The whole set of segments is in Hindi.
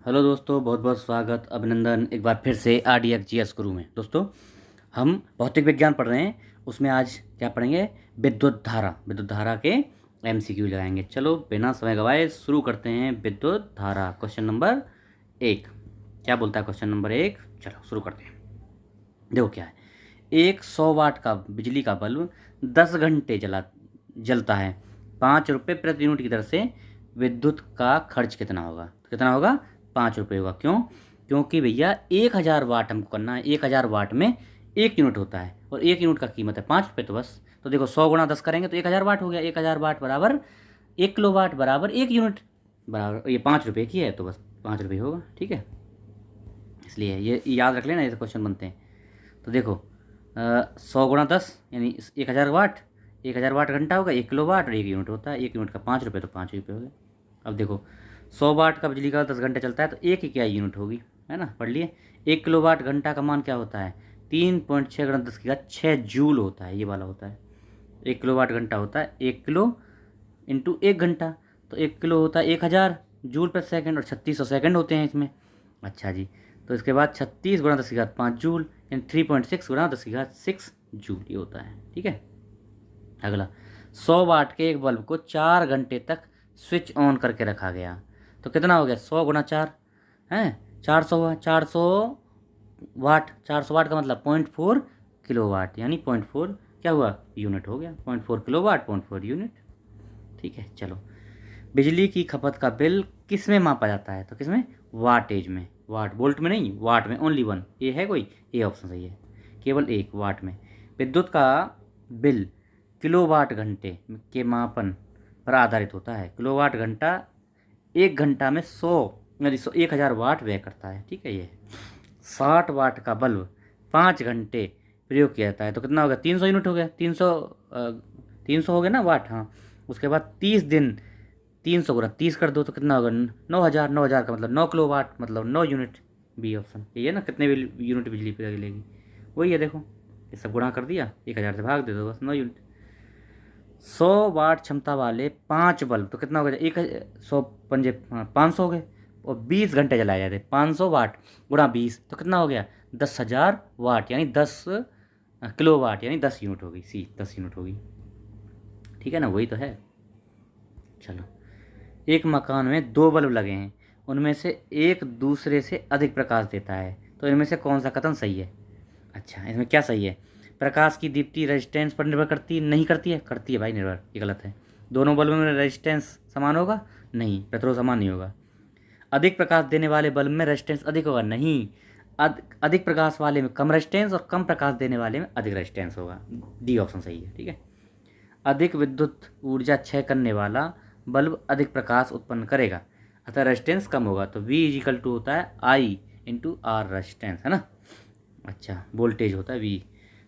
हेलो दोस्तों, बहुत बहुत स्वागत, अभिनंदन एक बार फिर से RDX GS गुरु में। दोस्तों, हम भौतिक विज्ञान पढ़ रहे हैं। उसमें आज क्या पढ़ेंगे? विद्युत धारा के MCQ लगाएंगे। चलो बिना समय गवाए शुरू करते हैं। विद्युत धारा क्वेश्चन नंबर 1 क्या बोलता है? क्वेश्चन नंबर 1 चलो शुरू करते हैं। देखो क्या है। एक 100 वाट का बिजली का बल्ब 10 घंटे जलता है। 5 रुपये प्रति यूनिट की दर से विद्युत का खर्च कितना होगा? तो कितना होगा? 5 रुपये होगा। क्यों? क्योंकि भैया 1000 वाट हमको करना है। 1000 वाट में 1 यूनिट होता है और 1 यूनिट का कीमत है 5 रुपये। तो बस तो देखो 100 × 10 करेंगे तो 1000 वाट हो गया। 1000 वाट बराबर 1 किलोवाट बराबर 1 यूनिट बराबर ये 5 रुपये की है। तो बस 5 रुपये होगा। ठीक है, इसलिए ये याद रख लेना, ऐसे क्वेश्चन बनते हैं। तो देखो 100 × 10 यानी 1000 वाट। 1000 वाट घंटा होगा, 1 किलोवाट और 1 यूनिट होता है। 1 यूनिट का 5 रुपये, तो 5 रुपये हो गए। अब देखो 100 वाट का बिजली का 10 घंटे चलता है तो एक ही क्या यूनिट होगी, है ना? पढ़ लिए। 1 किलोवाट घंटा का मान क्या होता है? 3.6 × 10⁻⁶ जूल होता है। ये वाला होता है। 1 किलोवाट घंटा होता है 1 किलो इंटू 1 घंटा। तो 1 किलो होता है 1000 जूल/सेकंड और 3600 सेकंड होते हैं इसमें। अच्छा जी, तो इसके बाद 36 × 10⁻⁵ जूल यानी 3.6 × 10⁻⁶ जूल ये होता है। ठीक है, अगला 100 वाट के एक बल्ब को 4 घंटे तक स्विच ऑन करके रखा गया तो कितना हो गया? 100 × 4 है 400 हुआ। 400 वाट, 400 वाट का मतलब 0.4 किलोवाट यानी 0.4 क्या हुआ? यूनिट हो गया। 0.4 किलोवाट 0.4 यूनिट। ठीक है, चलो। बिजली की खपत का बिल किस में मापा जाता है? तो किस में? वाटेज में। वाट, वोल्ट में नहीं, वाट में। Only one. ये है कोई? ये ऑप्शन सही है, केवल एक वाट में। विद्युत का बिल किलोवाट घंटे के मापन पर आधारित होता है। किलोवाट घंटा 1 घंटा में 100 यानी 1000 वाट व्यय करता है। ठीक है, ये 60 वाट का बल्ब 5 घंटे प्रयोग किया जाता है तो कितना होगा? 300 यूनिट हो गया। 300 हो गया ना वाट। हाँ, उसके बाद 30 दिन 300 × 30 कर दो तो कितना होगा? 9000। 9000 का मतलब 9 किलोवाट मतलब 9 यूनिट। बी ऑप्शन ये है ना। कितने यूनिट बिजली पे लगेगी वही है। देखो ये सब गुणा कर दिया, 1000 से भाग दे दो, बस 9 यूनिट। 100 वाट क्षमता वाले 5 बल्ब तो कितना हो गया? 100 पंजे 500 हो गए और 20 घंटे जलाए जाते। 500 वाट × 20 तो कितना हो गया? 10,000 वाट यानी 10 किलोवाट यानी 10 यूनिट होगी। 10 यूनिट होगी। ठीक है ना, वही तो है। चलो, एक मकान में 2 बल्ब लगे हैं, उनमें से एक दूसरे से अधिक प्रकाश देता है तो इनमें से कौन सा कथन सही है? अच्छा, इसमें क्या सही है? प्रकाश की दीप्ति रेजिस्टेंस पर निर्भर करती नहीं करती है? करती है भाई निर्भर। ये गलत है। दोनों बल्ब में रेजिस्टेंस समान होगा? नहीं, प्रतिरोध समान नहीं होगा। अधिक प्रकाश देने वाले बल्ब में रेजिस्टेंस अधिक होगा? नहीं, अधिक प्रकाश वाले में कम रेजिस्टेंस और कम प्रकाश देने वाले में अधिक रेजिस्टेंस होगा। डी ऑप्शन सही है। ठीक है, अधिक विद्युत ऊर्जा क्षय करने वाला बल्ब अधिक प्रकाश उत्पन्न करेगा, अतः रेजिस्टेंस कम होगा। तो V होता है I × R रेजिस्टेंस, है ना? अच्छा, वोल्टेज होता है V।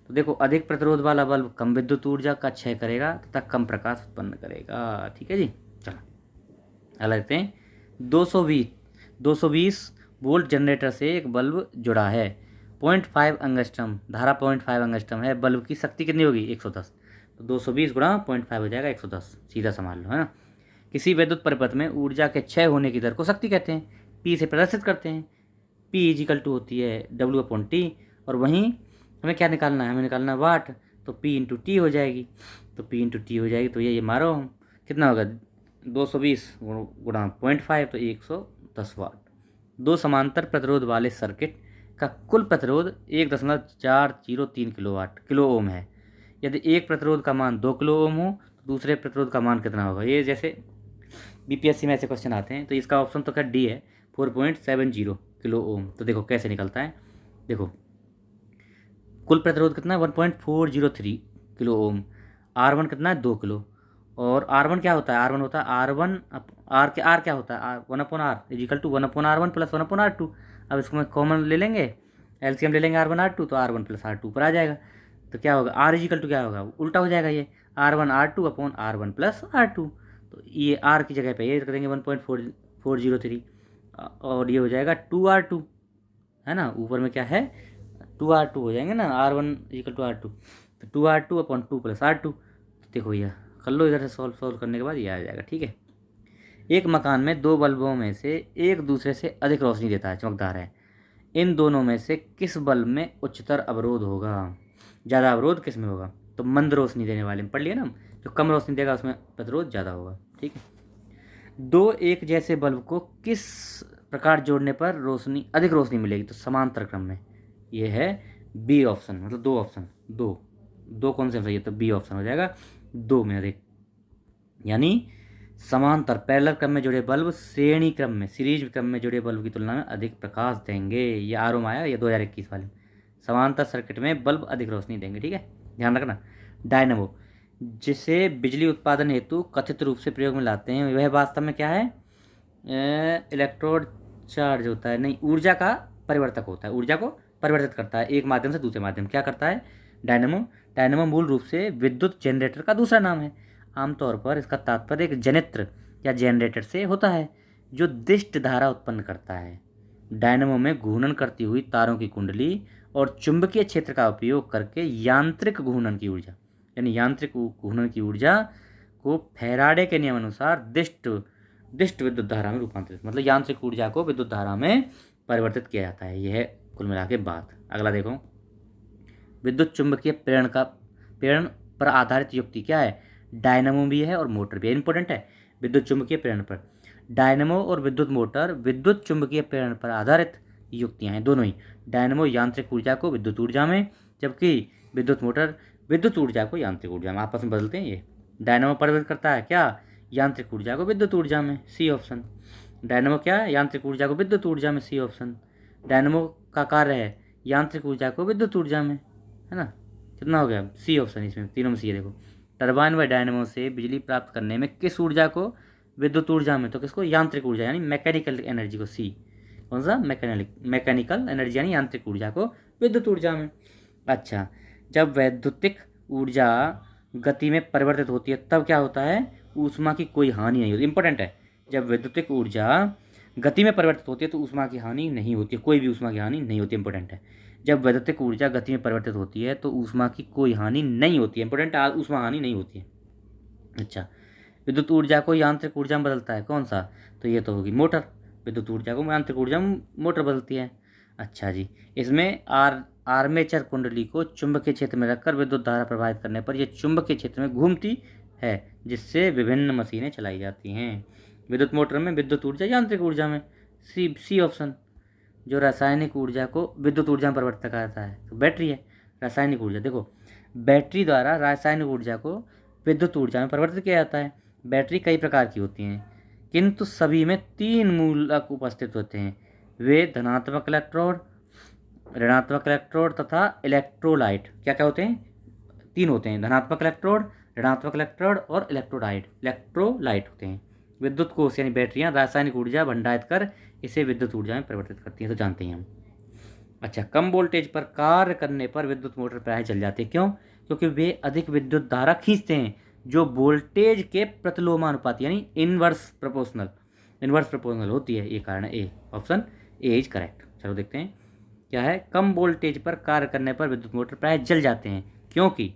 तो देखो अधिक प्रतिरोध वाला बल्ब कम विद्युत ऊर्जा का क्षय करेगा तथा कम प्रकाश उत्पन्न करेगा। ठीक है जी, चलो अगला देखते हैं। 220 वोल्ट जनरेटर से एक बल्ब जुड़ा है। 0.5 एंगस्ट्रम धारा 0.5 एंगस्ट्रम है। बल्ब की शक्ति कितनी होगी? 110। तो 220 × 0.5 हो जाएगा 110। सीधा संभाल लो, है ना? किसी विद्युत परिपथ में ऊर्जा के क्षय होने की दर को शक्ति कहते हैं। P से प्रदर्शित करते हैं। P होती है W/T और वहीं हमें क्या निकालना है? हमें निकालना है वाट। तो P × T हो जाएगी। तो P × T हो जाएगी तो ये मारो हम, कितना होगा? 220 × 0.5 तो 110 वाट। दो समांतर प्रतिरोध वाले सर्किट का कुल प्रतिरोध 1.403 किलो ओम है। यदि एक प्रतिरोध का मान 2 किलो ओम हो तो दूसरे प्रतिरोध का मान कितना होगा? ये जैसे BPSC में ऐसे क्वेश्चन आते हैं तो इसका ऑप्शन तो क्या डी है, 4.70 किलो ओम। तो देखो कैसे निकलता है। देखो कुल प्रतिरोध कितना है? 1.403 किलो ओम। R1 कितना है? 2 किलो। और R1 क्या होता है? R1 होता है R1 R क्या होता है? 1/R = 1/R1 + 1/R2। अब इसको मैं कॉमन ले लेंगे, LCM ले लेंगे R1 R2 तो R1 + R2 पर आ जाएगा। तो क्या होगा? R = क्या होगा? उल्टा हो जाएगा ये, R1 R2/R1 + R2। तो ये R की जगह पे ये रख देंगे 1.403 और ये हो जाएगा 2R2, है ना? ऊपर में क्या है? 2R2 हो जाएंगे ना। R1 = R2 तो 2R2/2 + R2। देखो भैया कर लो इधर से सॉल्व करने के बाद ये आ जाएगा। ठीक है, एक मकान में दो बल्बों में से एक दूसरे से अधिक रोशनी देता है, चमकदार है। इन दोनों में से किस बल्ब में उच्चतर अवरोध होगा? ज़्यादा अवरोध किस में होगा? तो मंद रोशनी देने वाले में पढ़ लिया ना हम, जो कम रोशनी देगा उसमें प्रतिरोध ज़्यादा होगा। ठीक है। दो एक जैसे बल्ब को किस प्रकार जोड़ने पर रोशनी अधिक रोशनी मिलेगी? तो समांतर क्रम में। ये है बी ऑप्शन, मतलब दो ऑप्शन, दो दो कौन से सही है? तो बी ऑप्शन हो जाएगा, दो में अधिक। यानी समांतर पैरेलल क्रम में जुड़े बल्ब श्रेणी क्रम में, सीरीज क्रम में जुड़े बल्ब की तुलना में अधिक प्रकाश देंगे। ये आर में आया, ये 2021 वाले। समांतर सर्किट में बल्ब अधिक रोशनी देंगे। ठीक है, ध्यान रखना। डायनेमो, जिसे बिजली उत्पादन हेतु कथित रूप से प्रयोग में लाते हैं, वह वास्तव में क्या है? इलेक्ट्रोड चार्ज होता है, नहीं, ऊर्जा का परिवर्तक होता है। ऊर्जा को परिवर्तित करता है एक माध्यम से दूसरे माध्यम। क्या करता है डायनेमो? डायनेमो मूल रूप से विद्युत जनरेटर का दूसरा नाम है। आमतौर पर इसका तात्पर्य एक जनित्र या जनरेटर से होता है जो दिष्ट धारा उत्पन्न करता है। डायनेमो में घूर्णन करती हुई तारों की कुंडली और चुंबकीय क्षेत्र का उपयोग करके यांत्रिक घूर्णन की ऊर्जा, यानी यांत्रिक घूर्णन की ऊर्जा को फैराडे के नियम अनुसार दिष्ट दिष्ट विद्युत धारा में रूपांतरित, मतलब यांत्रिक ऊर्जा को विद्युत धारा में परिवर्तित किया जाता है। यह है कुल मिला के बात। अगला देखो, विद्युत चुंबकीय प्रेरण पर आधारित युक्ति क्या है? डायनेमो भी है और मोटर भी है। इंपॉर्टेंट है विद्युत चुंबकीय प्रेरण पर। डायनेमो और विद्युत मोटर विद्युत चुंबकीय प्रेरण पर आधारित युक्तियां हैं दोनों ही। डायनेमो यांत्रिक ऊर्जा को विद्युत ऊर्जा में, जबकि विद्युत मोटर विद्युत ऊर्जा को यांत्रिक ऊर्जा में। आपस में बदलते हैं ये। डायनेमो परिवर्तित करता है क्या? यांत्रिक ऊर्जा को विद्युत ऊर्जा में, सी ऑप्शन। डायनेमो क्या है? यांत्रिक ऊर्जा को विद्युत ऊर्जा में, सी ऑप्शन। डायनेमो का कार्य है यांत्रिक ऊर्जा को विद्युत ऊर्जा में, है ना। कितना हो गया? C option. इसमें तीनों में सी है। देखो, टरबाइन व डायनेमो से बिजली प्राप्त करने में किस ऊर्जा को विद्युत ऊर्जा में, तो किसको? यांत्रिक ऊर्जा यानी मैकेनिकल एनर्जी को, सी। कौन सा? मैकेनिकल एनर्जी यानी यांत्रिक ऊर्जा को विद्युत ऊर्जा में। अच्छा, जब वैद्युतिक ऊर्जा गति में परिवर्तित होती है तब क्या होता है? ऊष्मा की कोई हानि नहीं होती। इंपॉर्टेंट है, जब वैद्युतिक ऊर्जा गति में परिवर्तित होती है तो ऊष्मा की हानि नहीं होती है, कोई भी ऊष्मा की हानि नहीं होती। इंपॉर्टेंट है, जब वैद्युतिक ऊर्जा गति में परिवर्तित होती है तो ऊष्मा की कोई हानि नहीं होती है। इंपॉर्टेंट है, ऊष्मा हानि नहीं होती है। अच्छा, विद्युत ऊर्जा को यांत्रिक ऊर्जा में बदलता है कौन सा? तो ये तो होगी मोटर। विद्युत ऊर्जा को यांत्रिक ऊर्जा में मोटर बदलती है। अच्छा जी, इसमें आर्मेचर कुंडली को चुंबकीय क्षेत्र में रखकर विद्युत धारा प्रवाहित करने पर यह चुंबकीय क्षेत्र में घूमती है, जिससे विभिन्न मशीनें चलाई जाती हैं। विद्युत मोटर में विद्युत ऊर्जा यांत्रिक ऊर्जा में, सी ऑप्शन। जो रासायनिक ऊर्जा को विद्युत ऊर्जा में परिवर्तित करता है तो बैटरी है। रासायनिक ऊर्जा, देखो, बैटरी द्वारा रासायनिक ऊर्जा को विद्युत ऊर्जा में परिवर्तित किया जाता है। बैटरी कई प्रकार की होती हैं, किंतु सभी में तीन मूलक उपस्थित होते हैं। वे धनात्मक इलेक्ट्रोड, ऋणात्मक इलेक्ट्रोड तथा इलेक्ट्रोलाइट। क्या क्या होते हैं? तीन होते हैं, धनात्मक इलेक्ट्रोड, ऋणात्मक इलेक्ट्रोड और इलेक्ट्रोलाइट होते हैं। विद्युत कोष यानी बैटरियां रासायनिक ऊर्जा भंडारित कर इसे विद्युत ऊर्जा में परिवर्तित करती हैं, तो जानते हैं हम। अच्छा, कम वोल्टेज पर कार्य करने पर विद्युत मोटर प्रायः जल जाती है। क्यों? क्योंकि वे अधिक विद्युत धारा खींचते हैं जो वोल्टेज के प्रतिलोमानुपाती यानी इनवर्स प्रोपोर्शनल होती है। ये कारण A option A is correct. चलो देखते हैं क्या है। कम वोल्टेज पर कार्य करने पर विद्युत मोटर प्रायः जल जाते हैं क्योंकि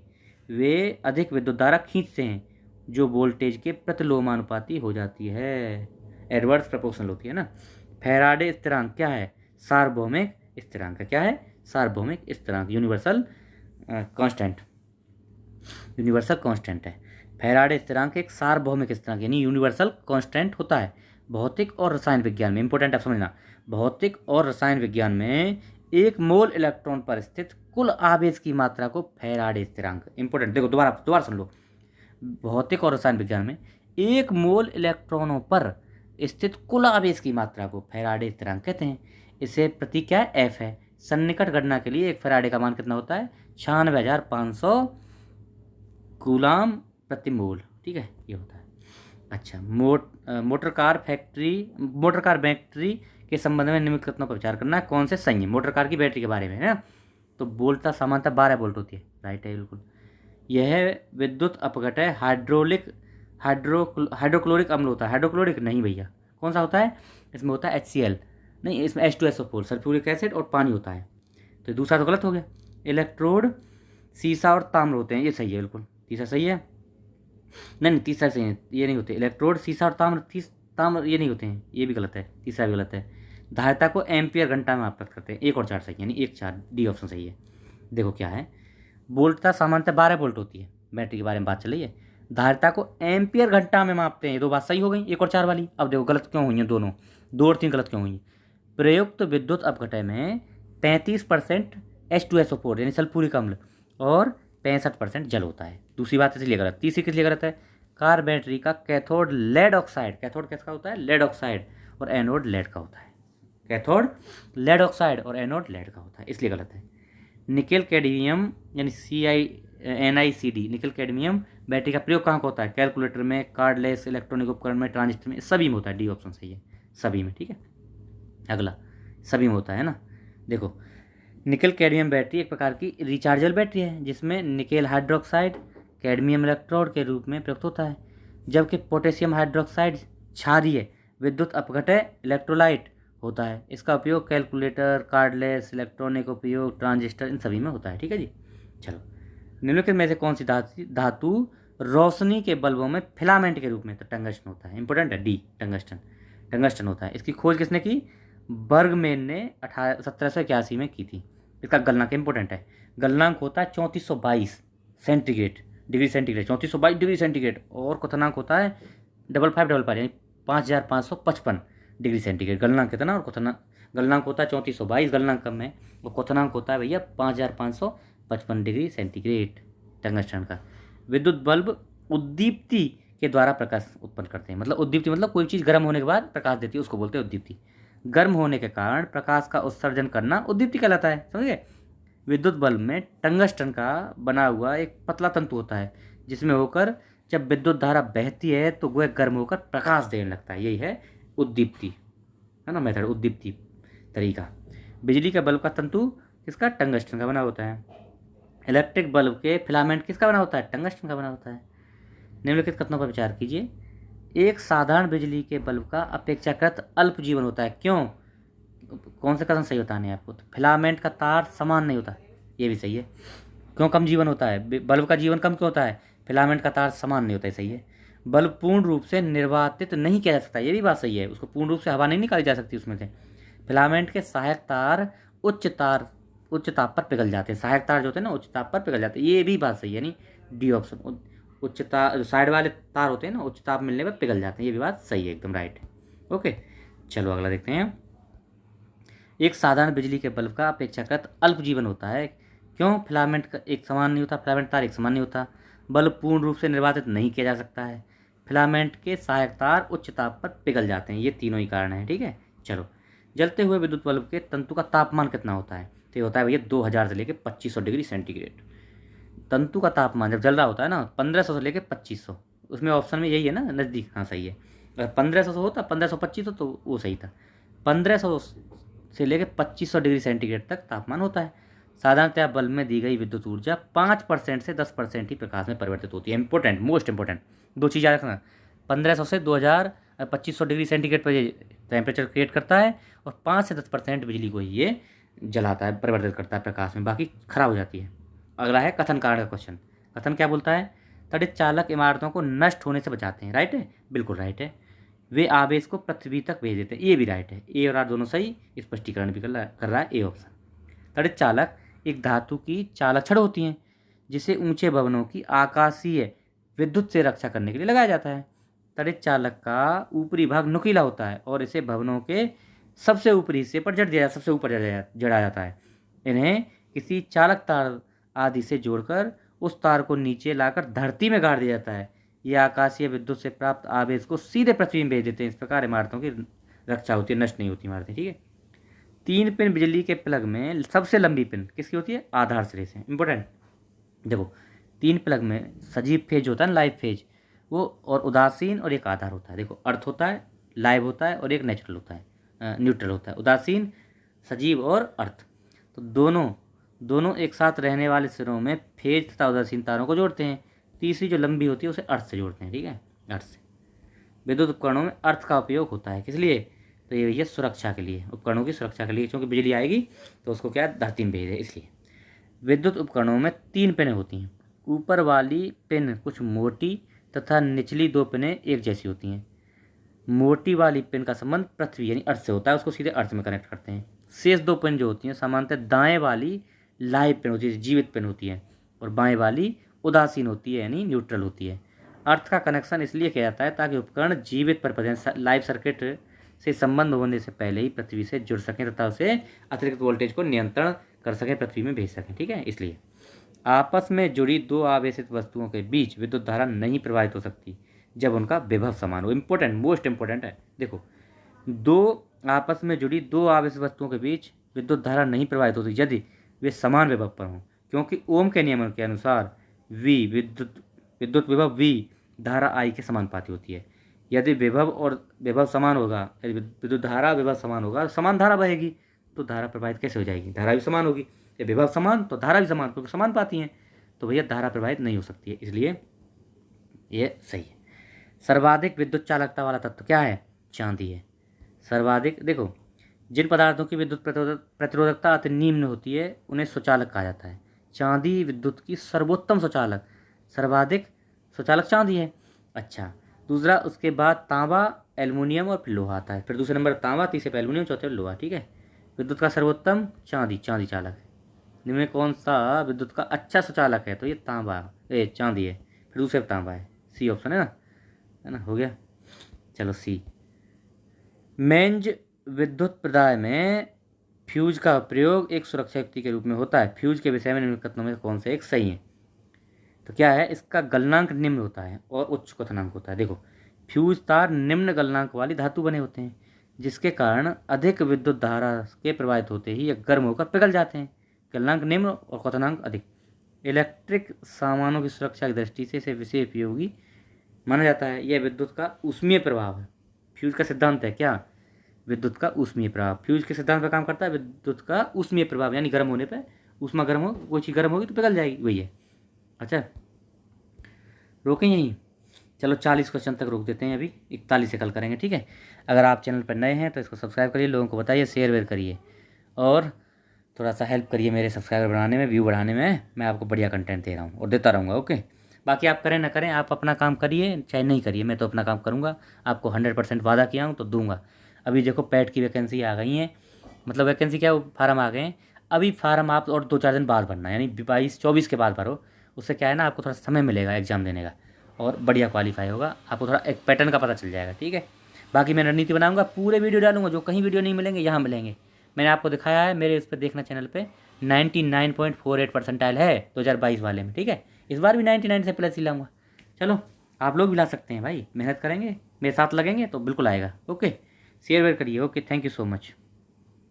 वे अधिक विद्युत धारा खींचते हैं जो वोल्टेज के प्रतिलोमानुपाती हो जाती है, एडवर्स प्रोपोर्शनल होती है ना। फैराडे स्थिरांक क्या है? सार्वभौमिक स्थिरांक। क्या है? सार्वभौमिक स्थिरांक, यूनिवर्सल कांस्टेंट है। फैराडे स्थिरांक एक सार्वभौमिक स्थिरांक यानी यूनिवर्सल कांस्टेंट होता है। भौतिक और रसायन विज्ञान में, इंपॉर्टेंट है समझना, भौतिक और रसायन विज्ञान में एक मोल इलेक्ट्रॉन पर स्थित कुल आवेश की मात्रा को फैराडे स्थिरांक, इंपॉर्टेंट, देखो दोबारा सुन लो। भौतिक और रसायन विज्ञान में एक मोल इलेक्ट्रॉनों पर स्थित कुल आवेश की मात्रा को फैराडे स्थिरांक कहते हैं। इसे प्रतीक क्या है? एफ है। सन्निकट गणना के लिए एक फैराडे का मान कितना होता है? 96,500 कूलाम प्रति मोल। ठीक है, ये होता है। अच्छा, मोटर कार बैटरी के संबंध में निम्नलिखित कथनों पर विचार करना है। कौन से सही है? मोटर कार की बैटरी के बारे में है ना। तो बोल्टता सामान्यतः 12 वोल्ट होती है, राइट है बिल्कुल। यह विद्युत अपघट है। हाइड्रोक्लोरिक अम्ल होता है। हाइड्रोक्लोरिक नहीं भैया, कौन सा होता है? इसमें होता है HCl, नहीं, इसमें H2SO4 सल्फ्यूरिक एसिड और पानी होता है। तो दूसरा तो गलत हो गया। इलेक्ट्रोड सीसा और ताम्र होते हैं, ये सही है बिल्कुल। तीसरा सही है, नहीं तीसरा सही है, ये नहीं होते। इलेक्ट्रोड सीसा और ये नहीं होते हैं, ये भी गलत है, तीसरा भी गलत है। धारिता को एम्पियर घंटा में प्राप्त करते हैं, 1 और 4 सही, यानी 1 4 डी ऑप्शन सही है। देखो क्या है, वोल्टता सामान्यतः 12 वोल्ट होती है, बैटरी के बारे में बात चल रही है। धारिता को एम्पियर घंटा में मापते हैं, ये 2 बात सही हो गई, 1 और 4 वाली। अब देखो गलत क्यों हुई हैं दोनों, 2 और 3 गलत क्यों हुई हैं। प्रयुक्त विद्युत अपघटय में 35% H2SO4 यानी सल्फ्यूरिक अम्ल और 65% जल होता है। दूसरी बात इसलिए गलत। तीसरी किस लिए गलत है, कार बैटरी का कैथोड लेड ऑक्साइड, कैथोड किसका होता है, लेड ऑक्साइड, और एनोड लेड का होता है। कैथोड लेड ऑक्साइड और एनोड लेड का होता है, इसलिए गलत है। निकेल कैडमियम यानी NiCd, निकेल कैडमियम बैटरी का प्रयोग कहाँ का होता है, कैलकुलेटर में, कार्डलेस इलेक्ट्रॉनिक उपकरण में, ट्रांजिस्टर में, सभी में होता है। डी ऑप्शन सही है, सभी में। ठीक है, अगला सभी में होता है ना। देखो निकेल कैडमियम बैटरी एक प्रकार की रिचार्जेबल बैटरी है जिसमें निकेल हाइड्रोक्साइड कैडमियम इलेक्ट्रोड के रूप में प्रयुक्त होता है, जबकि पोटेशियम हाइड्रोक्साइड क्षारीय विद्युत अपघटय इलेक्ट्रोलाइट होता है। इसका उपयोग कैलकुलेटर, कार्डलेस इलेक्ट्रॉनिक उपयोग, ट्रांजिस्टर, इन सभी में होता है। ठीक है जी। चलो, निम्नलिखित में से कौन सी धातु रोशनी के बल्बों में फिलामेंट के रूप में, तो टंगस्टन होता है, इंपॉर्टेंट है, डी टंगस्टन, टंगस्टन होता है। इसकी खोज किसने की, बर्गमैन ने 1781 में की थी। इसका गलनांक इंपॉर्टेंट है, गलनांक होता है 3422 centigrade, degree centigrade, 3422 degree centigrade, और क्वथनांक होता है 5555 यानी 5555 डिग्री सेंटीग्रेड। गलनांक कितना, और क्वथनांक, गलनांक होता है 3422 गलनांक कम है, और क्वथनांक होता है भैया 5555 डिग्री सेंटीग्रेड टंगस्टन का। विद्युत बल्ब उद्दीप्ति के द्वारा प्रकाश उत्पन्न करते हैं, मतलब उद्दीप्ति मतलब कोई चीज़ गर्म होने के बाद प्रकाश देती है, उसको बोलते हैं उद्दीप्ति। गर्म होने के कारण प्रकाश का उत्सर्जन करना उद्दीप्ति कहलाता है, समझ गए। विद्युत बल्ब में टंगस्टन का बना हुआ एक पतला तंतु होता है जिसमें होकर जब विद्युत धारा बहती है तो वह गर्म होकर प्रकाश देने लगता है, यही है उद्दीप्ति, है ना, मेथड, उद्दीप्ति तरीका। बिजली के बल्ब का तंतु किसका, टंगस्टन का बना होता है। इलेक्ट्रिक बल्ब के फिलामेंट किसका बना होता है, टंगस्टन का बना होता है। निम्नलिखित कथनों पर विचार कीजिए। एक साधारण बिजली के बल्ब का अपेक्षाकृत अल्प जीवन होता है, क्यों, कौन से कथन सही बताने हैं आपको, तो फिलामेंट का तार समान नहीं होता, ये भी सही है। क्यों कम जीवन होता है, बल्ब का जीवन कम क्यों होता है, फिलामेंट का तार समान नहीं होता है, सही है। बल्ब पूर्ण रूप से निर्वातित नहीं किया जा सकता, ये भी बात सही है, उसको पूर्ण रूप से हवा नहीं निकाली जा सकती उसमें से। फिलामेंट के सहायक तार उच्च ताप पर पिघल जाते हैं, सहायक तार जो होते हैं ना उच्च ताप पर पिघल जाते हैं, ये भी बात सही है, यानी डी ऑप्शन, उच्च तार, साइड वाले तार होते हैं ना उच्च ताप मिलने पर पिघल जाते हैं, ये भी बात सही है, एकदम राइट है। ओके, चलो अगला देखते हैं। एक साधारण बिजली के बल्ब का अपेक्षाकृत अल्प जीवन होता है, क्यों, फिलामेंट का एक समान नहीं होता, फिलामेंट तार एक समान नहीं होता, बल्ब पूर्ण रूप से निर्वातित नहीं किया जा सकता है, फिलामेंट के सहायक तार उच्च ताप पर पिघल जाते हैं, ये तीनों ही कारण हैं। ठीक है, चलो, जलते हुए विद्युत बल्ब के तंतु का तापमान कितना होता है, तो ये होता है भैया 2000 से लेकर 2500 डिग्री सेंटीग्रेड। तंतु का तापमान जब जल रहा होता है ना 1500 से लेकर 2500, उसमें ऑप्शन में यही है ना, नज़दीक, हाँ सही है। अगर 1500 से होता 1500 2500 तो वो सही था। 1500 से लेकर 2500 डिग्री सेंटीग्रेड तक तापमान होता है। साधारणतया बल्ब में दी गई विद्युत ऊर्जा 5% से 10% ही प्रकाश में परिवर्तित होती है। इंपॉर्टेंट, मोस्ट इंपॉर्टेंट, दो चीज़ याद रखना, 1500 से 2000 2500 डिग्री सेंटीग्रेड पर ये टेम्परेचर क्रिएट करता है, और 5 से 10% बिजली को ये जलाता है, परिवर्तित करता है प्रकाश में, बाकी खराब हो जाती है। अगला है कथन कारण का क्वेश्चन। कथन क्या बोलता है, तड़ित चालक इमारतों को नष्ट होने से बचाते हैं, राइट है, बिल्कुल राइट है। वे आवेश को पृथ्वी तक भेज देते हैं, ये भी राइट है, ए और आर दोनों सही, स्पष्टीकरण भी कर रहा है ए ऑप्शन। तड़ित चालक एक धातु की चालक छड़ होती हैं जिसे ऊंचे भवनों की आकाशीय विद्युत से रक्षा करने के लिए लगाया जाता है। तड़ित चालक का ऊपरी भाग नुकीला होता है और इसे भवनों के सबसे ऊपरी हिस्से पर सबसे ऊपर जड़ा जाता है। इन्हें किसी चालक तार आदि से जोड़कर उस तार को नीचे लाकर धरती में गाड़ दिया जाता है। यह आकाशीय विद्युत से प्राप्त आवेश को सीधे पृथ्वी में भेज देते हैं। इस प्रकार इमारतों की रक्षा होती है, नष्ट नहीं होती इमारतें। ठीक है, 3 पिन बिजली के प्लग में सबसे लंबी पिन किसकी होती है, आधार सिरे से। इंपॉर्टेंट, देखो 3 प्लग में सजीव फेज होता है ना, लाइव फेज, वो और उदासीन और एक आधार होता है। देखो अर्थ होता है, लाइव होता है, और एक नेचुरल होता है, न्यूट्रल होता है। उदासीन, सजीव और अर्थ, तो दोनों एक साथ रहने वाले सिरों में फेज तथा उदासीन तारों को जोड़ते हैं। तीसरी जो लंबी होती है उसे अर्थ से जोड़ते हैं। ठीक है, अर्थ से। विद्युत उपकरणों में अर्थ का उपयोग होता है, किस लिए, तो ये भैया सुरक्षा के लिए, उपकरणों की सुरक्षा के लिए, क्योंकि बिजली आएगी तो उसको क्या धरती में भेजे, इसलिए। विद्युत उपकरणों में 3 पिनें होती हैं। ऊपर वाली पिन कुछ मोटी तथा निचली 2 पिनें एक जैसी होती हैं। मोटी वाली पिन का संबंध पृथ्वी यानी अर्थ से होता है, उसको सीधे अर्थ में कनेक्ट करते हैं। शेष 2 पिन जो होती हैं सामान्यतः दाएं वाली लाइव पिन होती है, जीवित पिन होती है, और बाएं वाली उदासीन होती है यानी न्यूट्रल होती है। अर्थ का कनेक्शन इसलिए किया जाता है ताकि उपकरण जीवित पर लाइव सर्किट से संबंध होने से पहले ही पृथ्वी से जुड़ सकें तथा उसे अतिरिक्त वोल्टेज को नियंत्रण कर सकें, पृथ्वी में भेज सकें। ठीक है, इसलिए आपस में जुड़ी 2 आवेशित वस्तुओं के बीच विद्युत धारा नहीं प्रवाहित हो सकती जब उनका विभव समान हो। इंपॉर्टेंट, मोस्ट इंपॉर्टेंट है। देखो, आपस में जुड़ी 2 आवेशित वस्तुओं के बीच विद्युत धारा नहीं प्रवाहित होती यदि वे समान विभव पर हों, क्योंकि ओम के नियम के अनुसार वी विद्युत विभव वी धारा आई के समानुपाती होती है। यदि विभव समान होगा, यदि विद्युत धारा विभव समान होगा, समान धारा बहेगी, तो धारा प्रवाहित कैसे हो जाएगी? धारा भी समान होगी। ये विभव समान तो धारा भी समान, क्योंकि समान पाती हैं, तो भैया धारा प्रवाहित नहीं हो सकती है, इसलिए ये सही है। सर्वाधिक विद्युत चालकता वाला तत्व क्या है? चांदी है। सर्वाधिक, देखो, जिन पदार्थों की विद्युत प्रतिरोधकता अति निम्न होती है उन्हें स्वचालक कहा जाता है। चांदी विद्युत की सर्वोत्तम स्वचालक, सर्वाधिक स्वचालक चांदी है। अच्छा, दूसरा, उसके बाद तांबा, एल्युमिनियम और फिर लोहा आता है। फिर दूसरे नंबर तांबा, तीसरे पर एल्युमिनियम, चौथे पर लोहा। ठीक है, विद्युत का सर्वोत्तम चांदी चालक है। निम्न में कौन सा विद्युत का अच्छा स्वचालक है? तो ये चांदी है। फिर दूसरे पर तांबा है, सी ऑप्शन है ना, हो गया। चलो सी। मेंज विद्युत प्रदाय में फ्यूज का प्रयोग एक सुरक्षा युक्ति के रूप में होता है। फ्यूज के विषय में निम्न कथनों में कौन से एक सही है? तो क्या है? इसका गलनांक निम्न होता है और उच्च क्वथनांक होता है। देखो, फ्यूज तार निम्न गलनांक वाली धातु बने होते हैं, जिसके कारण अधिक विद्युत धारा के प्रवाहित होते ही यह गर्म होकर पिघल जाते हैं। गलनांक निम्न और क्वथनांक अधिक। इलेक्ट्रिक सामानों की सुरक्षा की दृष्टि से इसे विशेष उपयोगी माना जाता है। यह विद्युत का ऊष्मीय प्रभाव है। फ्यूज का सिद्धांत है क्या? विद्युत का ऊष्मीय प्रभाव। फ्यूज के सिद्धांत पर काम करता है विद्युत का ऊष्मीय प्रभाव, यानी गर्म होने पर ऊष्मा गर्म हो, कोई चीज़ गर्म होगी तो पिघल जाएगी, वही है। अच्छा, रोकें यहीं। चलो 40 क्वेश्चन तक रोक देते हैं, अभी 41 से कल करेंगे। ठीक है, अगर आप चैनल पर नए हैं तो इसको सब्सक्राइब करिए, लोगों को बताइए, शेयर वेयर करिए, और थोड़ा सा हेल्प करिए मेरे सब्सक्राइबर बढ़ाने में, व्यू बढ़ाने में। मैं आपको बढ़िया कंटेंट दे रहा हूँ और देता रहूँगा। ओके, बाकी आप करें ना करें, आप अपना काम करिए चाहे नहीं करिए, मैं तो अपना काम करूँगा। आपको 100% वादा किया हूँ तो दूंगा। अभी देखो, पैट की वैकेंसी आ गई हैं, मतलब वैकेंसी क्या, वो फार्म आ गए हैं। अभी फार्म आप और 2-4 दिन बाद भरना, यानी 22-24 के बाद भरो। उससे क्या है ना, आपको थोड़ा समय मिलेगा एग्ज़ाम देने का और बढ़िया क्वालिफाई होगा, आपको थोड़ा एक पैटर्न का पता चल जाएगा। ठीक है, बाकी मैं रणनीति बनाऊंगा, पूरे वीडियो डालूंगा, जो कहीं वीडियो नहीं मिलेंगे यहाँ मिलेंगे। मैंने आपको दिखाया है, मेरे इस पर देखना चैनल पे 99.48 परसेंटाइल है 2022 वाले में। ठीक है, इस बार भी 99 से प्लस ही लाऊंगा। चलो, आप लोग भी ला सकते हैं भाई, मेहनत करेंगे, मेरे साथ लगेंगे तो बिल्कुल आएगा। ओके, शेयर वेयर करिए। Okay, thank you so much.